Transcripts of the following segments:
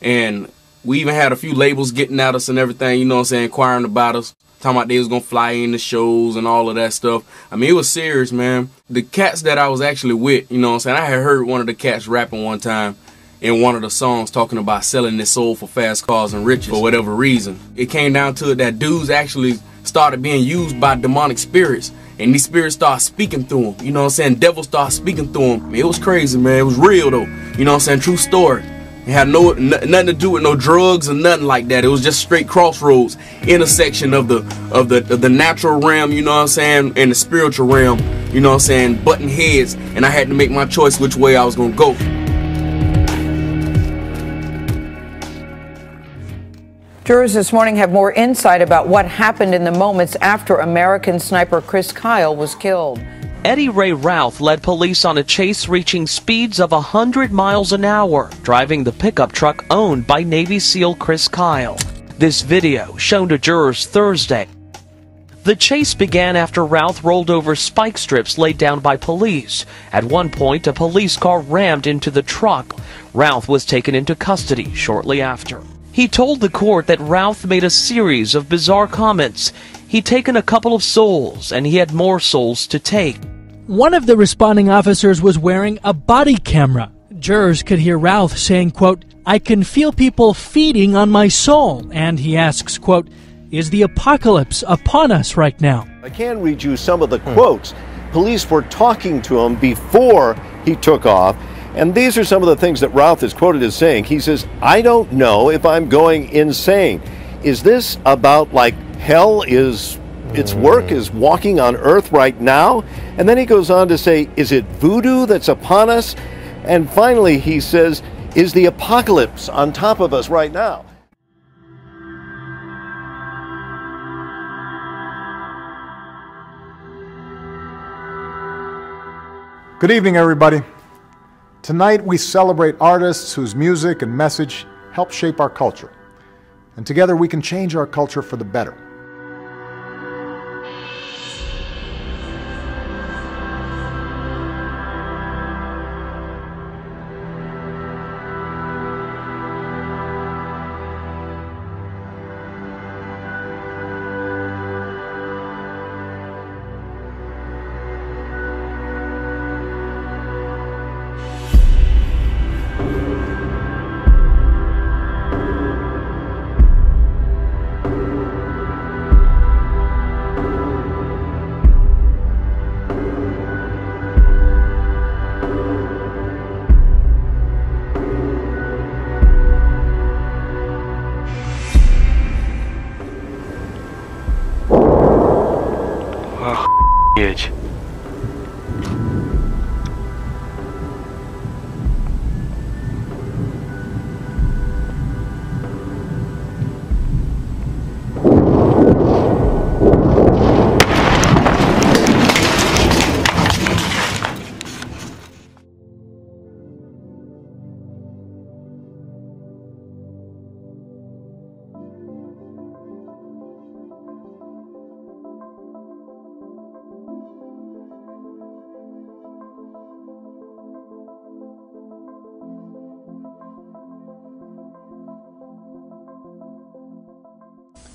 And we even had a few labels getting at us and everything, you know what I'm saying, inquiring about us, talking about they was gonna fly in the shows and all of that stuff. I mean, it was serious, man. The cats that I was actually with, you know what I'm saying, I had heard one of the cats rapping one time in one of the songs talking about selling their soul for fast cars and riches for whatever reason. It came down to it that dudes actually started being used by demonic spirits, and these spirits started speaking through them, you know what I'm saying, devils started speaking through them. I mean, it was crazy, man. It was real though, you know what I'm saying, true story. It had nothing to do with no drugs or nothing like that. It was just straight crossroads, intersection of the natural realm, you know what I'm saying, and the spiritual realm, you know what I'm saying, butting heads, and I had to make my choice which way I was gonna go. Jurors this morning have more insight about what happened in the moments after American sniper Chris Kyle was killed. Eddie Ray Routh led police on a chase reaching speeds of 100 miles an hour, driving the pickup truck owned by Navy SEAL Chris Kyle. This video shown to jurors Thursday. The chase began after Routh rolled over spike strips laid down by police. At one point, a police car rammed into the truck. Routh was taken into custody shortly after. He told the court that Routh made a series of bizarre comments. He'd taken a couple of souls, and he had more souls to take. One of the responding officers was wearing a body camera. Jurors could hear Routh saying, quote, "I can feel people feeding on my soul." And he asks, quote, "Is the apocalypse upon us right now?" I can read you some of the quotes. Police were talking to him before he took off. And these are some of the things that Routh is quoted as saying. He says, "I don't know if I'm going insane. Is this about like hell is its work is walking on earth right now?" And then he goes on to say, "Is it voodoo that's upon us?" And finally he says, "Is the apocalypse on top of us right now?" Good evening, everybody. Tonight we celebrate artists whose music and message help shape our culture. And together we can change our culture for the better. Huge.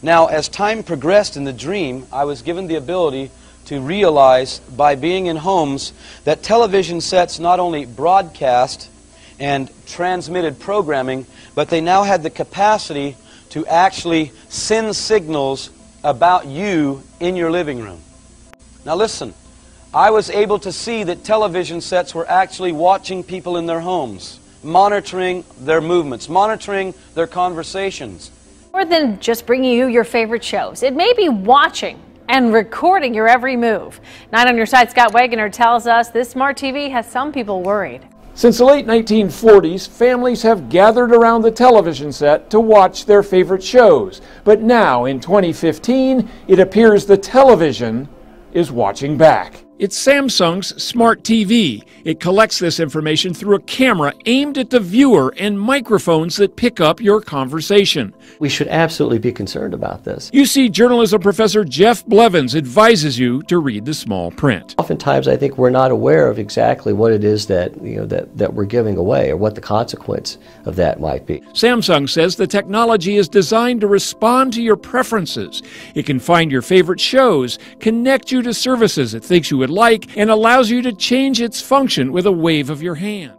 Now, as time progressed in the dream, I was given the ability to realize by being in homes that television sets not only broadcast and transmitted programming, but they now had the capacity to actually send signals about you in your living room. Now listen, I was able to see that television sets were actually watching people in their homes, monitoring their movements, monitoring their conversations. More than just bringing you your favorite shows, it may be watching and recording your every move. 9 on your side, Scott Wagoner tells us this smart TV has some people worried. Since the late 1940s, families have gathered around the television set to watch their favorite shows. But now, in 2015, it appears the television is watching back. It's Samsung's Smart TV. It collects this information through a camera aimed at the viewer and microphones that pick up your conversation. We should absolutely be concerned about this. UC journalism professor Jeff Blevins advises you to read the small print. Oftentimes I think we're not aware of exactly what it is that, that we're giving away or what the consequence of that might be. Samsung says the technology is designed to respond to your preferences. It can find your favorite shows, connect you to services it thinks you would like, and allows you to change its function with a wave of your hand.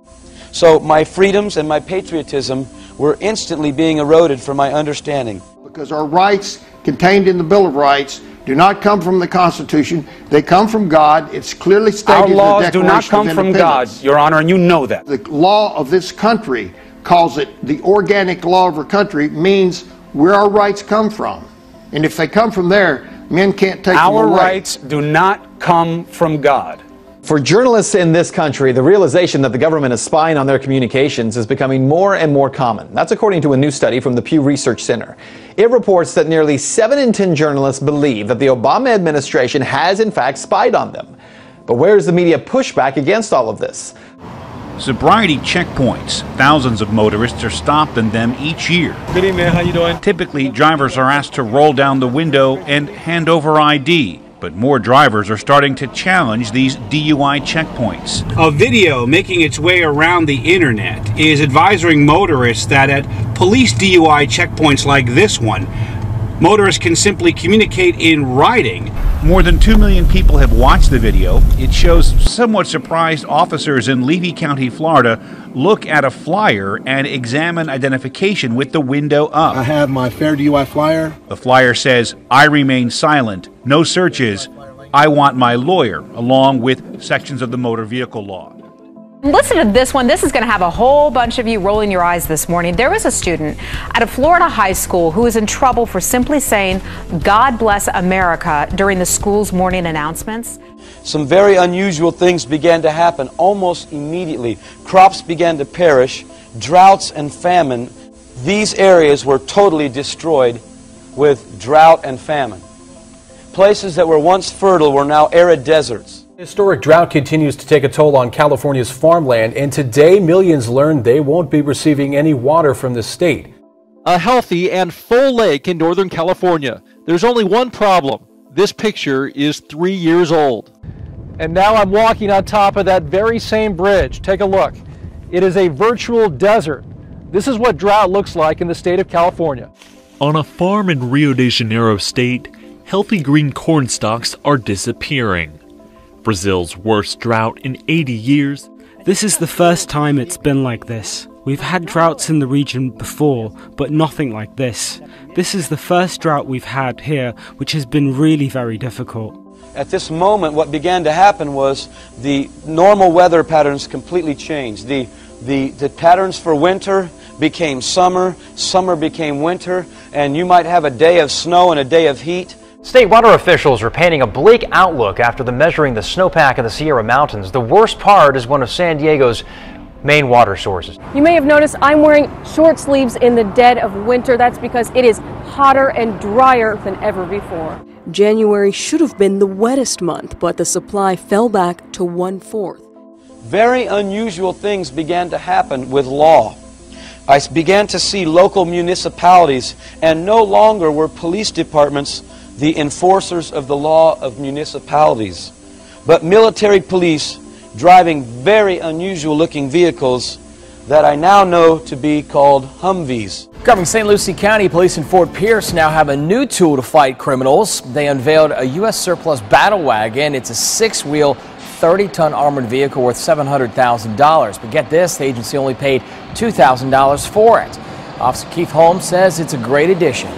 So my freedoms and my patriotism were instantly being eroded from my understanding. Because our rights contained in the Bill of Rights do not come from the Constitution, they come from God. It's clearly stated in the Declaration of Independence. Our laws do not come from God, Your Honor, and you know that. The law of this country calls it the organic law of our country, means where our rights come from. And if they come from there, men can't take them away. Our rights do not come from God. For journalists in this country, the realization that the government is spying on their communications is becoming more and more common. That's according to a new study from the Pew Research Center. It reports that nearly 7 in 10 journalists believe that the Obama administration has in fact spied on them. But where is the media pushback against all of this? Sobriety checkpoints. Thousands of motorists are stopped in them each year. Good evening, how you doing? Typically, drivers are asked to roll down the window and hand over ID. But more drivers are starting to challenge these DUI checkpoints. A video making its way around the internet is advising motorists that at police DUI checkpoints like this one, motorists can simply communicate in writing. More than 2 million people have watched the video. It shows somewhat surprised officers in Levy County, Florida, look at a flyer and examine identification with the window up. I have my fair DUI flyer. The flyer says, "I remain silent, no searches, I want my lawyer," along with sections of the motor vehicle law. Listen to this one. This is going to have a whole bunch of you rolling your eyes this morning. There was a student at a Florida high school who was in trouble for simply saying, "God bless America," during the school's morning announcements. Some very unusual things began to happen almost immediately. Crops began to perish, droughts and famine. These areas were totally destroyed with drought and famine. Places that were once fertile were now arid deserts. Historic drought continues to take a toll on California's farmland, and today millions learned they won't be receiving any water from the state. A healthy and full lake in Northern California. There's only one problem. This picture is 3 years old. And now I'm walking on top of that very same bridge. Take a look. It is a virtual desert. This is what drought looks like in the state of California. On a farm in Rio de Janeiro state, healthy green corn stalks are disappearing. Brazil's worst drought in 80 years. This is the first time it's been like this. We've had droughts in the region before, but nothing like this. This is the first drought we've had here, which has been really very difficult. At this moment, what began to happen was the normal weather patterns completely changed. The patterns for winter became summer, summer became winter, and you might have a day of snow and a day of heat. State water officials are painting a bleak outlook after measuring the snowpack in the Sierra Mountains. The worst part is one of San Diego's main water sources. You may have noticed I'm wearing short sleeves in the dead of winter. That's because it is hotter and drier than ever before. January should have been the wettest month, but the supply fell back to 1/4. Very unusual things began to happen with law. I began to see local municipalities, and no longer were police departments the enforcers of the law of municipalities, but military police driving very unusual looking vehicles that I now know to be called Humvees. Covering St. Lucie County, police in Fort Pierce now have a new tool to fight criminals. They unveiled a U.S. surplus battle wagon. It's a 6-wheel, 30-ton armored vehicle worth $700,000. But get this, the agency only paid $2,000 for it. Officer Keith Holmes says it's a great addition.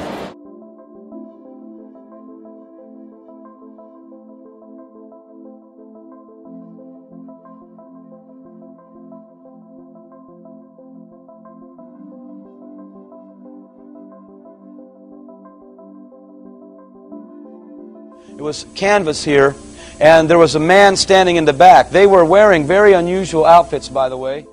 It was canvas here, and there was a man standing in the back. They were wearing very unusual outfits, by the way.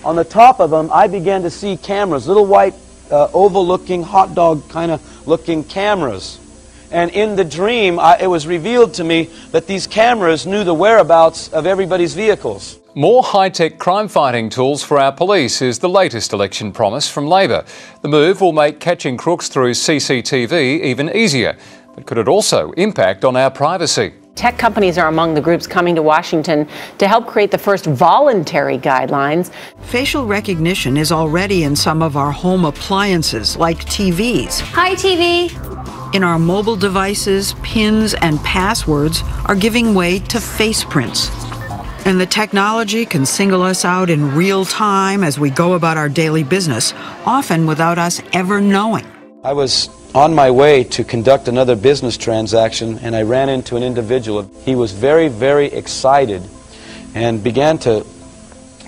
on the top of them, I began to see cameras, little white, oval-looking, hot dog kind of looking cameras. And in the dream, it was revealed to me that these cameras knew the whereabouts of everybody's vehicles. More high-tech crime-fighting tools for our police is the latest election promise from Labor. The move will make catching crooks through CCTV even easier. But could it also impact on our privacy? Tech companies are among the groups coming to Washington to help create the first voluntary guidelines. Facial recognition is already in some of our home appliances, like TVs. Hi, TV. In our mobile devices, pins and passwords are giving way to face prints. And the technology can single us out in real time as we go about our daily business, often without us ever knowing. I was on my way to conduct another business transaction, and I ran into an individual. He was very, very excited and began to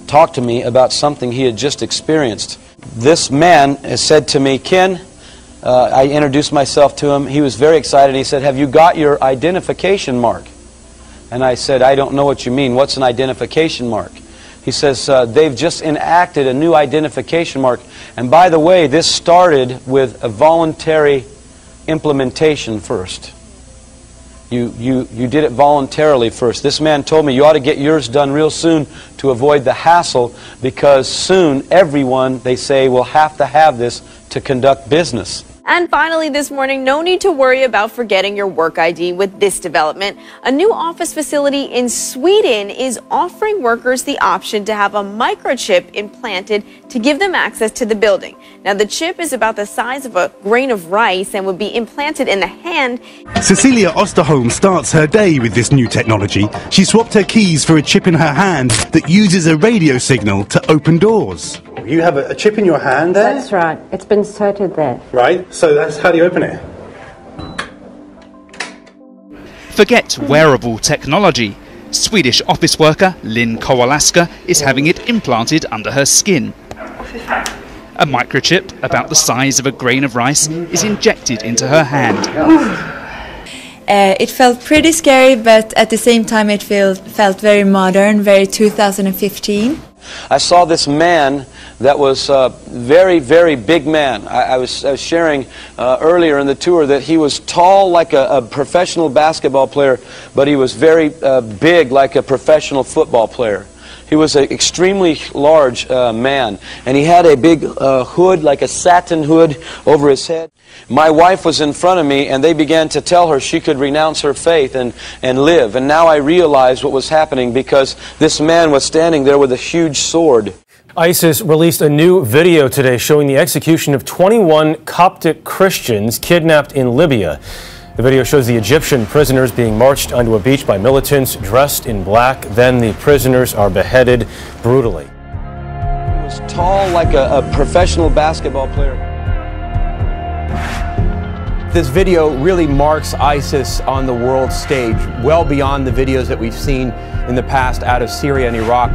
talk to me about something he had just experienced. This man said to me, Ken, I introduced myself to him. He was very excited. He said, have you got your identification mark? And I said, I don't know what you mean. What's an identification mark? He says, they've just enacted a new identification mark. And by the way, this started with a voluntary implementation first. You did it voluntarily first. This man told me you ought to get yours done real soon to avoid the hassle, because soon everyone, they say, will have to have this to conduct business. And finally this morning, no need to worry about forgetting your work ID with this development. A new office facility in Sweden is offering workers the option to have a microchip implanted to give them access to the building. Now, the chip is about the size of a grain of rice and would be implanted in the hand. Cecilia Osterholm starts her day with this new technology. She swapped her keys for a chip in her hand that uses a radio signal to open doors. You have a chip in your hand there? That's right. It's been inserted there. Right. So that's how do you open it? Forget wearable technology. Swedish office worker Lynn Kowalaska is having it implanted under her skin. A microchip about the size of a grain of rice is injected into her hand. It felt pretty scary, but at the same time it felt very modern, very 2015. I saw this man that was a very, very big man. I was sharing earlier in the tour that he was tall like a professional basketball player, but he was very big like a professional football player. He was an extremely large man, and he had a big hood, like a satin hood, over his head. My wife was in front of me, and they began to tell her she could renounce her faith and live. And now I realized what was happening, because this man was standing there with a huge sword. ISIS released a new video today showing the execution of 21 Coptic Christians kidnapped in Libya. The video shows the Egyptian prisoners being marched onto a beach by militants dressed in black. Then the prisoners are beheaded brutally. He was tall like a professional basketball player. This video really marks ISIS on the world stage, well beyond the videos that we've seen in the past out of Syria and Iraq.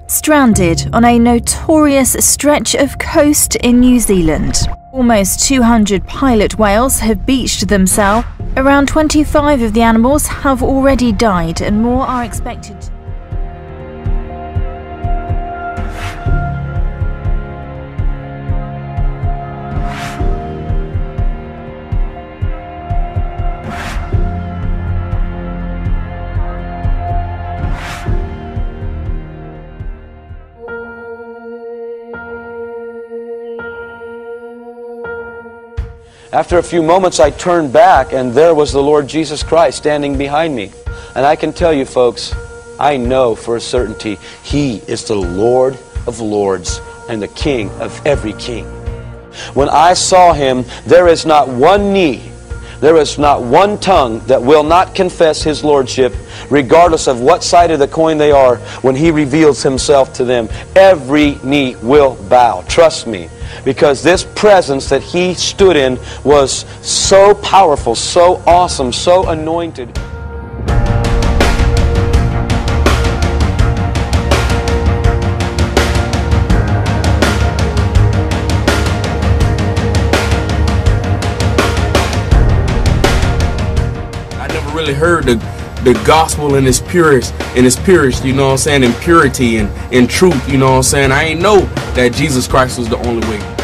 Stranded on a notorious stretch of coast in New Zealand. Almost 200 pilot whales have beached themselves. Around 25 of the animals have already died, and more are expected. After a few moments, I turned back, and there was the Lord Jesus Christ standing behind me. And I can tell you, folks, I know for a certainty He is the Lord of lords and the King of every king. When I saw Him, there is not one knee, there is not one tongue that will not confess His Lordship, regardless of what side of the coin they are, when He reveals Himself to them. Every knee will bow. Trust me. Because this presence that He stood in was so powerful, so awesome, so anointed. really heard the gospel in its purest, you know what I'm saying, in purity and in truth, you know what I'm saying. I ain't know that Jesus Christ was the only way.